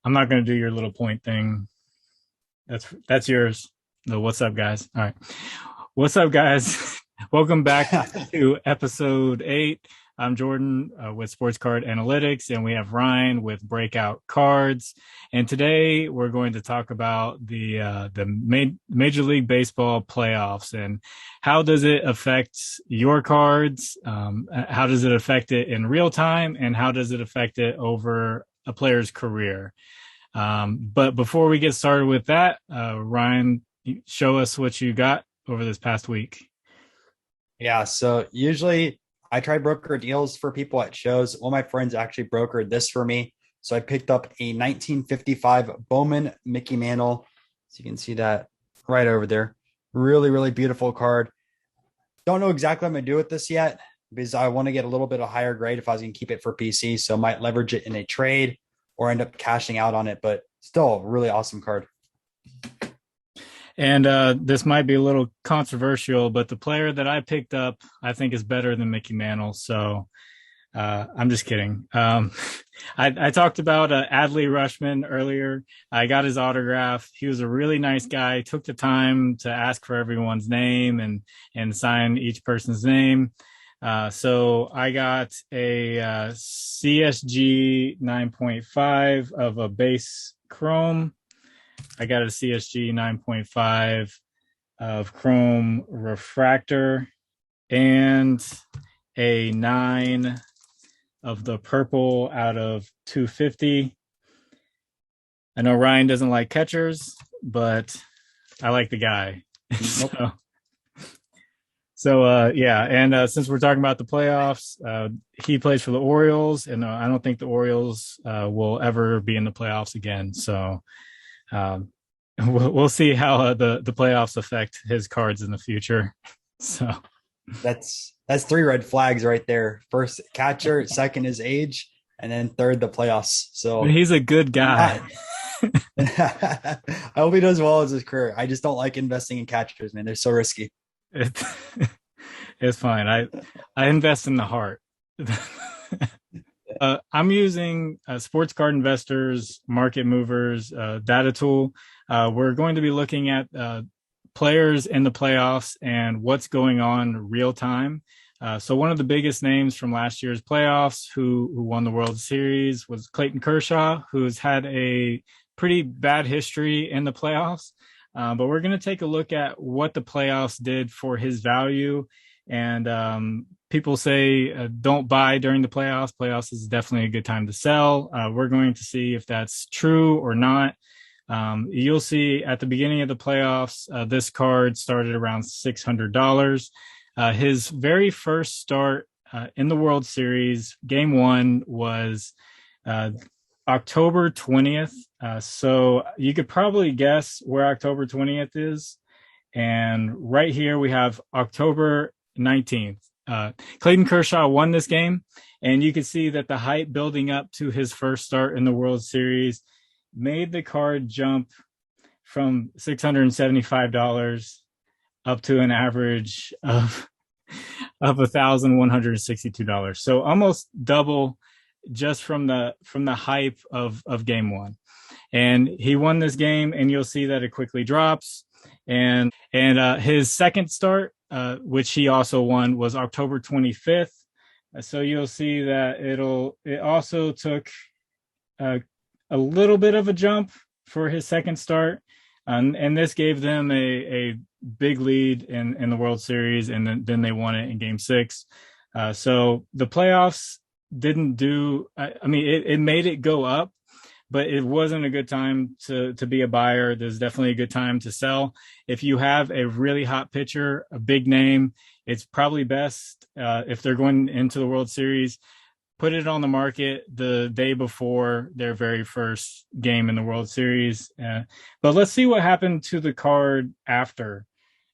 I'm not going to do your little point thing. That's yours. No, what's up, guys? All right. What's up, guys? Welcome back to episode 8. I'm Jordan with Sports Card Analytics, and we have Ryan with Breakout Cards. And today we're going to talk about the Major League Baseball playoffs and how does it affect your cards? How does it affect it in real time, and how does it affect it over a player's career? But before we get started with that, Ryan, show us what you got over this past week. Yeah, so usually I try broker deals for people at shows. One of my friends actually brokered this for me. So I picked up a 1955 Bowman Mickey Mantle. So you can see that right over there. Really, really beautiful card. Don't know exactly what I'm going to do with this yet because I want to get a little bit of higher grade if I was going to keep it for PC. So I might leverage it in a trade or end up cashing out on it, but still a really awesome card. And this might be a little controversial, but the player that I picked up, I think, is better than Mickey Mantle. So I'm just kidding. I talked about Adley Rutschman earlier. I got his autograph. He was a really nice guy. Took the time to ask for everyone's name and sign each person's name. So I got a CSG 9.5 of a base chrome. I got a CSG 9.5 of chrome refractor and a 9 of the purple out of 250. I know Ryan doesn't like catchers, but I like the guy. Nope. Yeah. And since we're talking about the playoffs, he plays for the Orioles, and I don't think the Orioles will ever be in the playoffs again. So we'll see how the playoffs affect his cards in the future. So That's 3 red flags right there. First catcher, second is age, and then third the playoffs. So he's a good guy. I hope he does well as his career. I just don't like investing in catchers, man. They're so risky. It's fine. I invest in the heart. I'm using Sports Card Investors Market Movers data tool. We're going to be looking at players in the playoffs and what's going on real time. So one of the biggest names from last year's playoffs who won the World Series was Clayton Kershaw, who's had a pretty bad history in the playoffs. But we're going to take a look at what the playoffs did for his value. And people say don't buy during the playoffs. Playoffs is definitely a good time to sell. We're going to see if that's true or not. You'll see at the beginning of the playoffs, this card started around $600. His very first start in the World Series, game 1, was October 20th. So you could probably guess where October 20th is. And right here we have October 19th. Clayton Kershaw won this game, and you can see that the hype building up to his first start in the World Series made the card jump from $675 up to an average of $1,162. So almost double just from the hype of game 1. And he won this game, and you'll see that it quickly drops. And his second start, which he also won, was October 25th. So you'll see that it also took a little bit of a jump for his second start. And this gave them a big lead in the World Series, and then they won it in game 6. So the playoffs didn't do, it made it go up, but it wasn't a good time to be a buyer. There's definitely a good time to sell. If you have a really hot pitcher, a big name, it's probably best if they're going into the World Series, put it on the market the day before their very first game in the World Series. But let's see what happened to the card after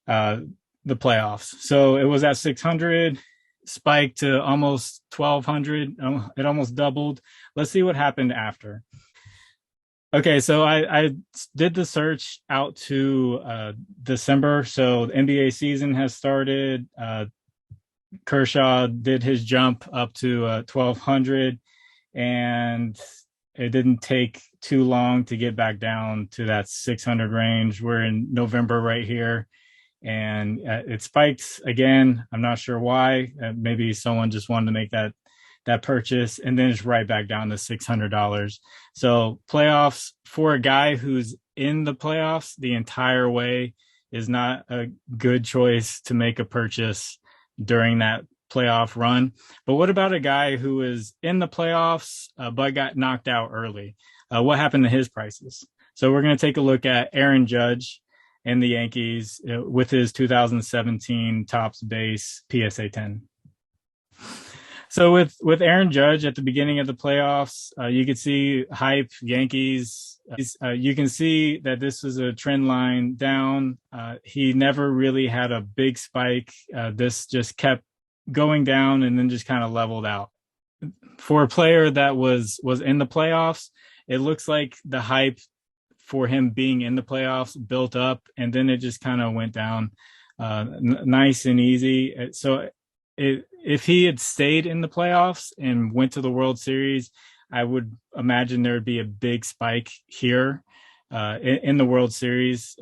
the playoffs. So it was at 600, spiked to almost 1,200. It almost doubled. Let's see what happened after. Okay, so I did the search out to December. So the NBA season has started. Kershaw did his jump up to 1,200, and it didn't take too long to get back down to that 600 range. We're in November right here, and it spiked again. I'm not sure why. Maybe someone just wanted to make that purchase, and then it's right back down to $600. So playoffs for a guy who's in the playoffs the entire way is not a good choice to make a purchase during that playoff run. But what about a guy who is in the playoffs but got knocked out early? What happened to his prices? So we're going to take a look at Aaron Judge and the Yankees with his 2017 Topps base PSA 10. So with Aaron Judge at the beginning of the playoffs, you could see hype Yankees. You can see that this was a trend line down. He never really had a big spike. This just kept going down and then just kind of leveled out. For a player that was in the playoffs, it looks like the hype for him being in the playoffs built up, and then it just kind of went down nice and easy. So if he had stayed in the playoffs and went to the World Series, I would imagine there would be a big spike here in the World Series,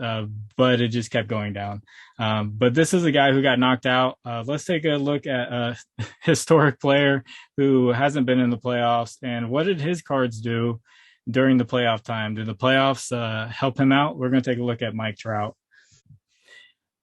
but it just kept going down. But this is a guy who got knocked out. Let's take a look at a historic player who hasn't been in the playoffs, and what did his cards do during the playoff time? Did the playoffs help him out? We're going to take a look at Mike Trout.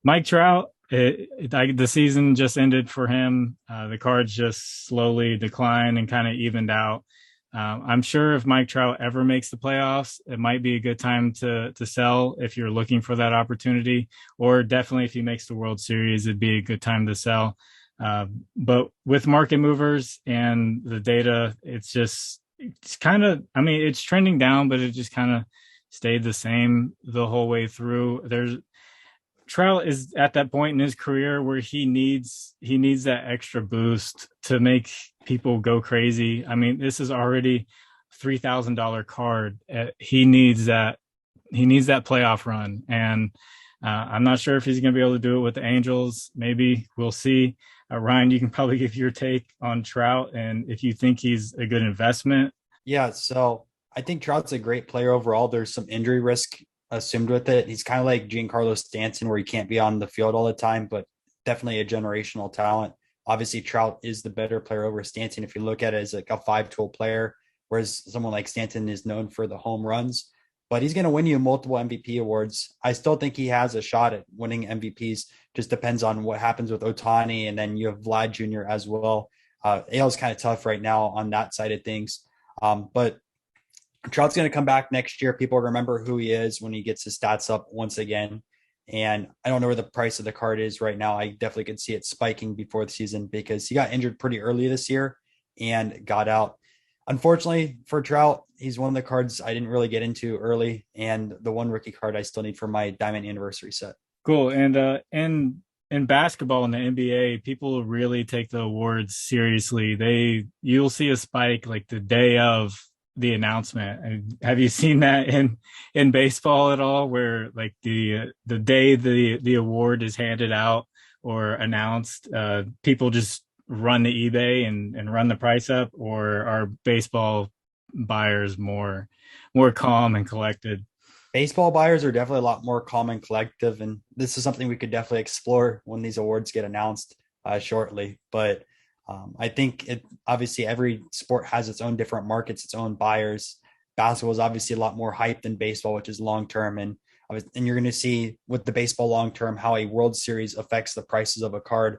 Mike Trout, the season just ended for him. The cards just slowly declined and kind of evened out. I'm sure if Mike Trout ever makes the playoffs, it might be a good time to sell if you're looking for that opportunity, or definitely if he makes the World Series, it'd be a good time to sell. But with market movers and the data, it's kind of, I mean, it's trending down, but it just kind of stayed the same the whole way through. Trout is at that point in his career where he needs that extra boost to make people go crazy. I mean, this is already $3,000 card. He needs that playoff run, and I'm not sure if he's going to be able to do it with the Angels. Maybe we'll see. Ryan, you can probably give your take on Trout and if you think he's a good investment. Yeah, so I think Trout's a great player overall. There's some injury risk assumed with it. He's kind of like Giancarlo Stanton, where he can't be on the field all the time, but definitely a generational talent. Obviously, Trout is the better player over Stanton if you look at it as like a 5-tool player, whereas someone like Stanton is known for the home runs. But he's going to win you multiple MVP awards. I still think he has a shot at winning MVPs. Just depends on what happens with Ohtani, and then you have Vlad Jr. as well. AL is kind of tough right now on that side of things. But Trout's going to come back next year. People remember who he is when he gets his stats up once again. And I don't know where the price of the card is right now. I definitely could see it spiking before the season because he got injured pretty early this year and got out. Unfortunately for Trout, he's one of the cards I didn't really get into early, and the one rookie card I still need for my Diamond Anniversary set. Cool. And in basketball in the NBA, people really take the awards seriously. You'll see a spike like the day of the announcement. Have you seen that in baseball at all, where like the day the award is handed out or announced, people just run to eBay and run the price up, or are baseball buyers more calm and collected? Baseball buyers are definitely a lot more calm and collective, and this is something we could definitely explore when these awards get announced shortly. But I think it obviously every sport has its own different markets, its own buyers. Basketball is obviously a lot more hype than baseball, which is long term, and you're going to see with the baseball long term how a World Series affects the prices of a card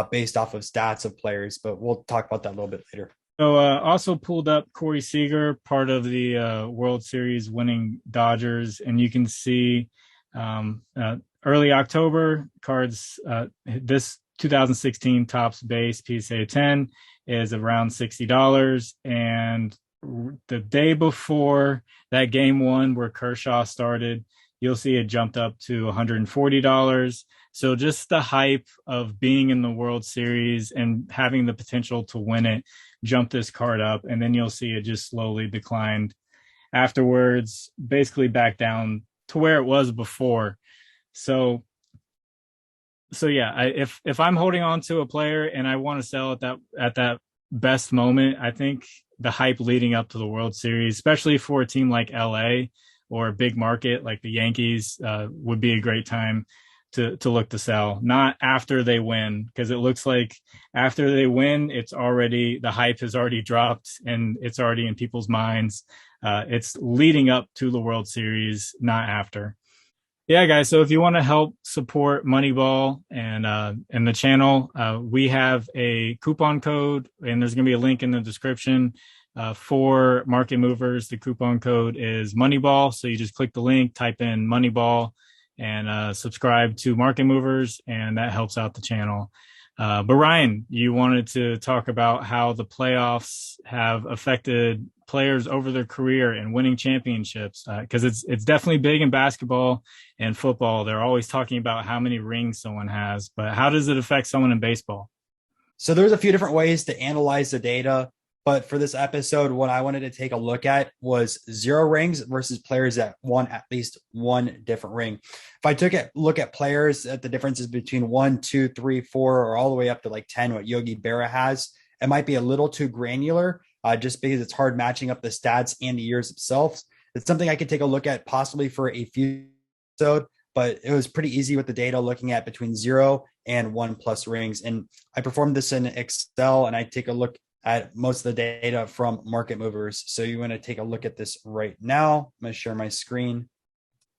based off of stats of players. But we'll talk about that a little bit later. So also pulled up Corey Seager, part of the World Series winning Dodgers, and you can see early October cards. This 2016 Topps base PSA 10 is around $60, and the day before that game one where Kershaw started, you'll see it jumped up to $140. So just the hype of being in the World Series and having the potential to win it jumped this card up, and then you'll see it just slowly declined afterwards, basically back down to where it was before. So yeah, if I'm holding on to a player and I want to sell at that best moment, I think the hype leading up to the World Series, especially for a team like LA or a big market like the Yankees, would be a great time to look to sell. Not after they win, because it looks like after they win, it's already, the hype has already dropped and it's already in people's minds. It's leading up to the World Series, not after. Yeah, guys. So if you want to help support Moneyball and the channel, we have a coupon code, and there's going to be a link in the description for market movers. The coupon code is Moneyball. So you just click the link, type in Moneyball, and subscribe to Market Movers, and that helps out the channel. But Ryan, you wanted to talk about how the playoffs have affected players over their career and winning championships, because it's definitely big in basketball and football. They're always talking about how many rings someone has, but how does it affect someone in baseball? So there's a few different ways to analyze the data, but for this episode, what I wanted to take a look at was 0 rings versus players that won at least one different ring. If I took a look at players at the differences between 1, 2, 3, 4, or all the way up to like 10, what Yogi Berra has, it might be a little too granular, just because it's hard matching up the stats and the years themselves. It's something I could take a look at possibly for a future episode, but it was pretty easy with the data looking at between 0 and 1+ rings. And I performed this in Excel, and I take a look at most of the data from Market Movers. So you want to take a look at this right now. I'm going to share my screen.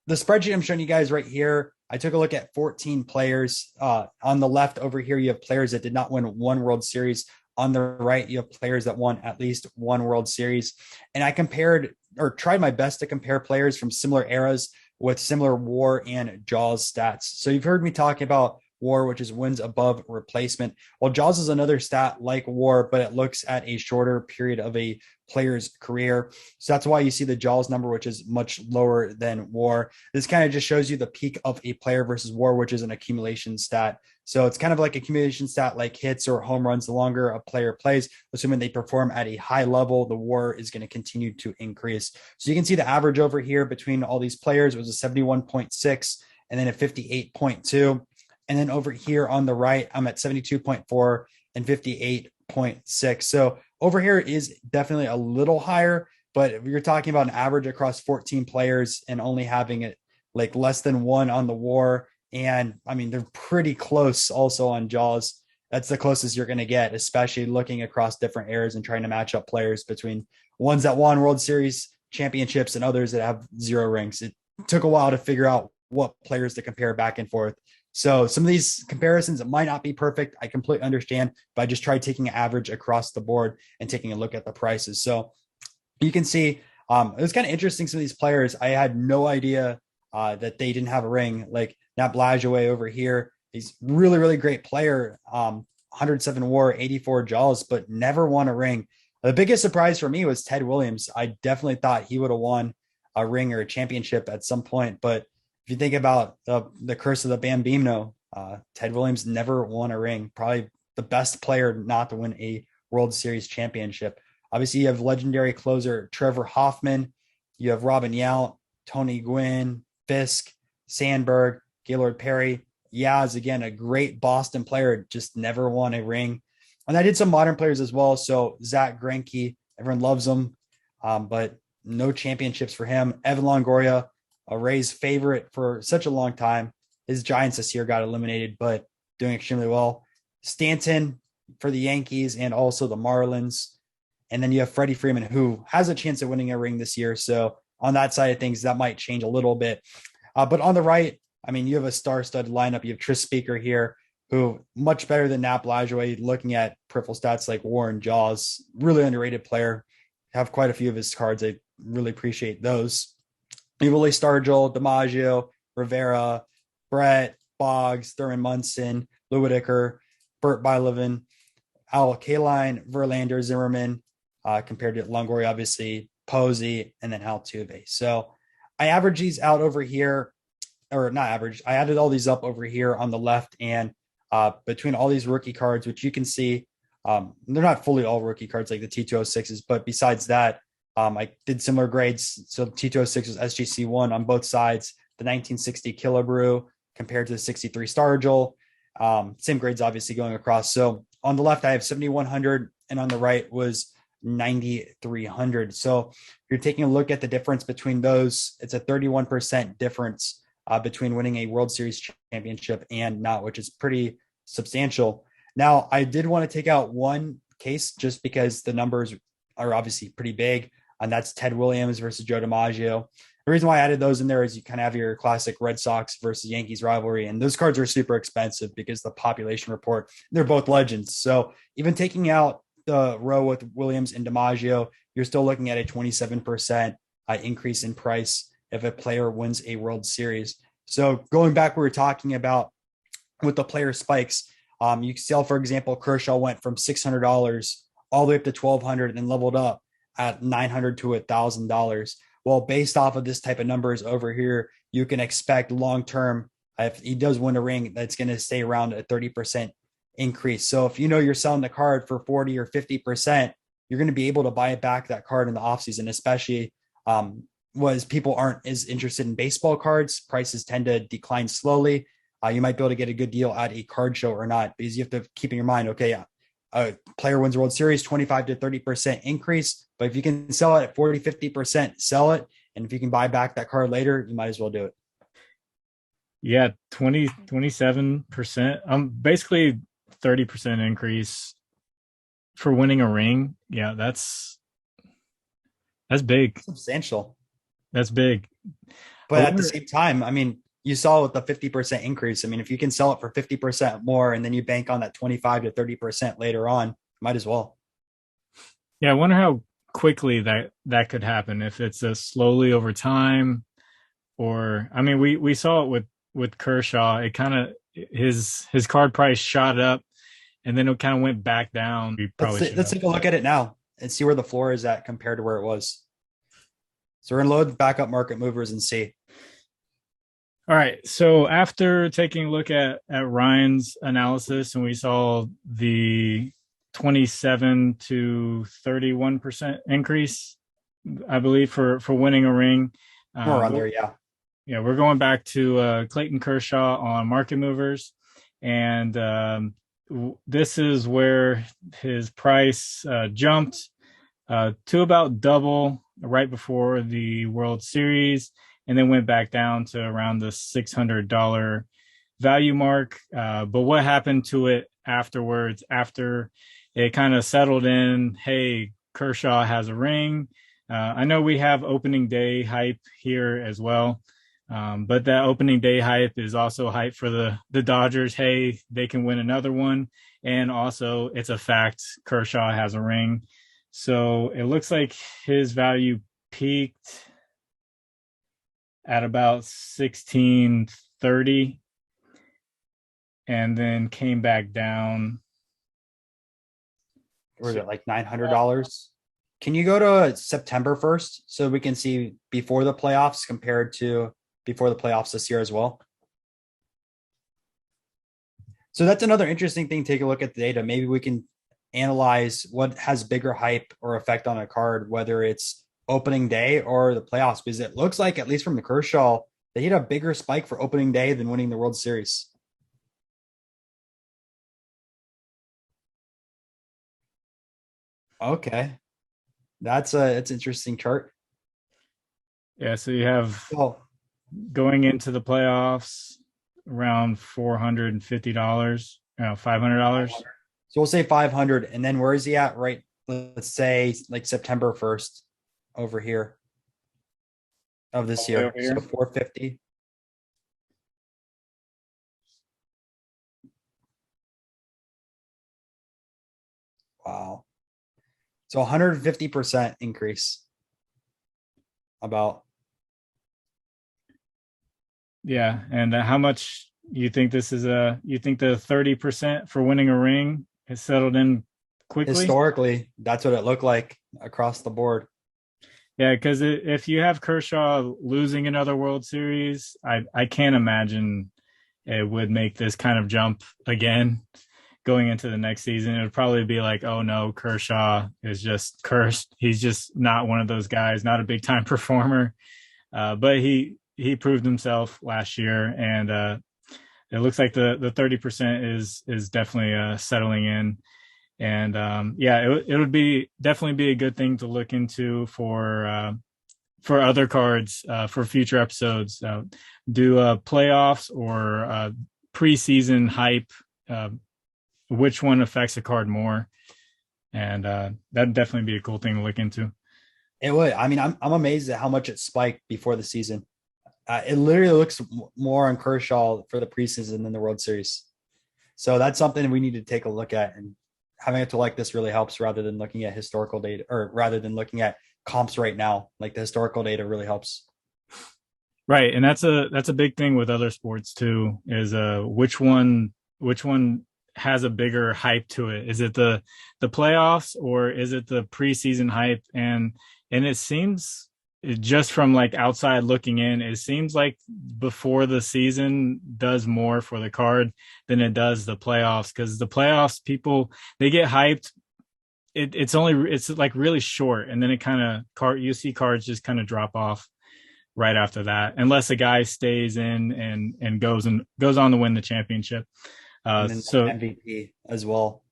The spreadsheet I'm showing you guys right here, I took a look at 14 players. On the left over here, you have players that did not win one World Series. On the right, you have players that won at least one World Series. And I compared, or tried my best to compare players from similar eras with similar WAR and JAWS stats. So you've heard me talking about WAR, which is wins above replacement. Well, JAWS is another stat like WAR, but it looks at a shorter period of a player's career. So that's why you see the JAWS number, which is much lower than WAR. This kind of just shows you the peak of a player versus WAR, which is an accumulation stat. So it's kind of like accumulation stat, like hits or home runs. The longer a player plays, assuming they perform at a high level, the WAR is going to continue to increase. So you can see the average over here between all these players was a 71.6 and then a 58.2. And then over here on the right, I'm at 72.4 and 58.6. So over here is definitely a little higher, but if you're talking about an average across 14 players and only having it like less than 1 on the WAR, and I mean, they're pretty close also on JAWS. That's the closest you're going to get, especially looking across different eras and trying to match up players between ones that won World Series championships and others that have 0 rings. It took a while to figure out what players to compare back and forth. So some of these comparisons might not be perfect. I completely understand, but I just tried taking an average across the board and taking a look at the prices. So you can see it was kind of interesting. Some of these players, I had no idea that they didn't have a ring. Like Nat Blageway over here, he's really, really great player. 107 WAR, 84 JAWS, but never won a ring. The biggest surprise for me was Ted Williams. I definitely thought he would have won a ring or a championship at some point, but if you think about the curse of the Bambino, Ted Williams never won a ring. Probably the best player not to win a World Series championship. Obviously, you have legendary closer Trevor Hoffman. You have Robin Yount, Tony Gwynn, Fisk, Sandberg, Gaylord Perry. Yaz, again, a great Boston player, just never won a ring. And I did some modern players as well. So Zach Greinke, everyone loves him, but no championships for him. Evan Longoria, a Rays favorite for such a long time. His Giants this year got eliminated, but doing extremely well. Stanton for the Yankees and also the Marlins. And then you have Freddie Freeman, who has a chance of winning a ring this year. So on that side of things, that might change a little bit. But on the right, I mean, you have a star-studded lineup. You have Tris Speaker here, who much better than Nat Blageway, looking at peripheral stats like WAR and JAWS. Really underrated player. Have quite a few of his cards. I really appreciate those. Willie Stargell, DiMaggio, Rivera, Brett, Boggs, Thurman Munson, Lou Whitaker, Burt Bylevin, Al Kaline, Verlander, Zimmerman, compared to Longoria, obviously, Posey, and then Altuve. So I averaged these out over here, or not average. I added all these up over here on the left, and between all these rookie cards, which you can see, they're not fully all rookie cards like the T206s, but besides that, I did similar grades. So T206 was SGC1 on both sides. The 1960 Killebrew compared to the 63 Stargell. Same grades, obviously, going across. So on the left, I have 7,100, and on the right was 9,300. So if you're taking a look at the difference between those, it's a 31% difference between winning a World Series championship and not, which is pretty substantial. Now, I did want to take out one case just because the numbers are obviously pretty big, and that's Ted Williams versus Joe DiMaggio. The reason why I added those in there is you kind of have your classic Red Sox versus Yankees rivalry, and those cards are super expensive because the population report, they're both legends. So even taking out the row with Williams and DiMaggio, you're still looking at a 27% increase in price if a player wins a World Series. So going back, we were talking about with the player spikes. You can sell, for example, Kershaw went from $600 all the way up to $1,200 and then leveled up at $900 to $1,000. Well, based off of this type of numbers over here, you can expect long term, if he does win a ring, that's going to stay around a 30% increase. So if you know you're selling the card for 40 or 50%, you're going to be able to buy back that card in the offseason, especially was people aren't as interested in baseball cards. Prices tend to decline slowly. You might be able to get a good deal at a card show or not, because you have to keep in your mind, okay, a player wins World Series, 25 to 30% increase. But if you can sell it at 40, 50%, sell it. And if you can buy back that card later, you might as well do it. Yeah, 27%. Basically 30% increase for winning a ring. Yeah, that's big. Substantial. That's big. But at the same time, I mean, you saw with the 50% increase. I mean, if you can sell it for 50% more and then you bank on that 25 to 30% later on, might as well. Yeah, I wonder how quickly that could happen, if it's a slowly over time, or I mean, we saw it with Kershaw. It kind of his card price shot up and then it kind of went back down. Let's take a look at it now and see where the floor is at compared to where it was. So we're going to load back up market movers and see. All right. So after taking a look at Ryan's analysis, and we saw the 27 to 31% increase, I believe, for winning a ring. More around there, yeah. Yeah, we're going back to Clayton Kershaw on market movers. And this is where his price jumped to about double right before the World Series, and then went back down to around the $600 value mark. But what happened to it afterwards, after it kind of settled in, hey, Kershaw has a ring. I know we have opening day hype here as well. But that opening day hype is also hype for the Dodgers. Hey, they can win another one. And also, it's a fact, Kershaw has a ring. So it looks like his value peaked at about 1630 and then came back down. Or is it like $900? Can you go to September 1st so we can see before the playoffs compared to before the playoffs this year as well? So that's another interesting thing. Take a look at the data. Maybe we can analyze what has bigger hype or effect on a card, whether it's opening day or the playoffs, because it looks like, at least from the Kershaw, they hit a bigger spike for opening day than winning the World Series. Okay. It's an interesting chart. Yeah, so you have going into the playoffs around $450, $500. So we'll say 500. And then where is he at? Right. Let's say like September 1st over here of this year. So 450. Wow. So 150% increase. About. Yeah. And how much you think this is you think the 30% for winning a ring has settled in quickly? Historically, that's what it looked like across the board. Yeah, because if you have Kershaw losing another World Series, I can't imagine it would make this kind of jump again going into the next season. It would probably be like, oh no, Kershaw is just cursed. He's just not one of those guys, not a big time performer. But he proved himself last year, and it looks like the 30% is definitely settling in. And it would be definitely be a good thing to look into for other cards for future episodes. Do playoffs or preseason hype. Uh, which one affects a card more? And that'd definitely be a cool thing to look into. It would. I mean, I'm amazed at how much it spiked before the season. It literally looks more on Kershaw for the preseason than the World Series. So that's something we need to take a look at. And having a tool like this really helps rather than looking at historical data or rather than looking at comps right now. Like the historical data really helps. Right, and that's a big thing with other sports too. Is which one has a bigger hype to it? Is it the playoffs or is it the preseason hype? And it seems just from like outside looking in, it seems like before the season does more for the card than it does the playoffs because the playoffs people they get hyped. It's like really short and then it kind of you see cards just kind of drop off right after that, unless a guy stays in and goes on to win the championship. And then So MVP as well.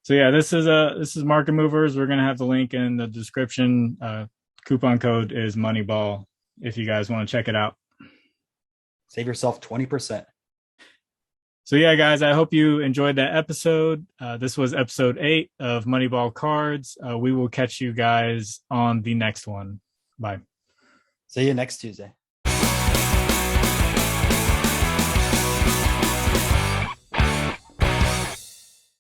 so yeah, this is Market Movers. We're gonna have the link in the description. Coupon code is Moneyball if you guys want to check it out. Save yourself 20%. So yeah, guys, I hope you enjoyed that episode. This was episode 8 of Moneyball Cards. We will catch you guys on the next one. Bye. See you next Tuesday.